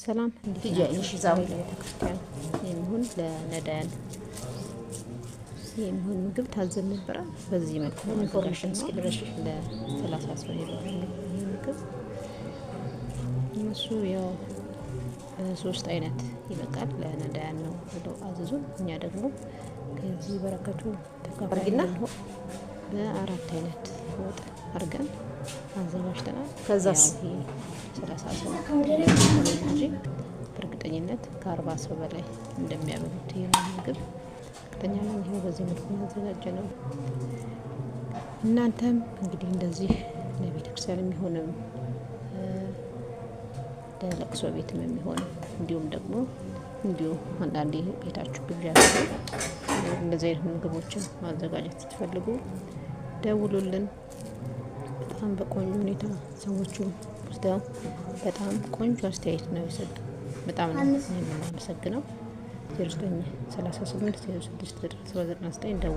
ሰላም ትያይሽ ዛው ለቤተክርስቲያን የሚሆን ለነዳያን የሚሆን ምግብ ታዘን ነበር። በዚህ መልኩ ኢንፎርሜሽን እስኪደርሽ ለ30 ሰው የሚሆን ምግብ እነሱ ያው ሶስት አይነት ይበቃል ለነዳያን ነው ብለው አዘዙን። እኛ ደግሞ ከዚህ በረከቱ ተካፋይና በአራት አይነት ወጥ አድርገን አዘጋጅተናል። ከዛስ 30 ሰው እንጂ በእርግጠኝነት ከ40 ሰው በላይ እንደሚያበሉት ይሄን ምግብ እርግጠኛ ነኝ። ይሄው በዚህ መልኩ ያዘጋጀነው። እናንተም እንግዲህ እንደዚህ ለቤተክርስቲያን የሚሆነው ለለቅሶ ቤትም የሚሆነው እንዲሁም ደግሞ እንዲሁ አንዳንዴ ቤታችሁ ግብዣ እንደዚህ አይነት ምግቦችን ማዘጋጀት ስትፈልጉ ደውሉልን። በጣም በቆንጆ ሁኔታ ሰዎቹ ወስደው በጣም ቆንጆ አስተያየት ነው የሰጡት። በጣም ነው የምናመሰግነው። 0938 06 19 ደውሉ።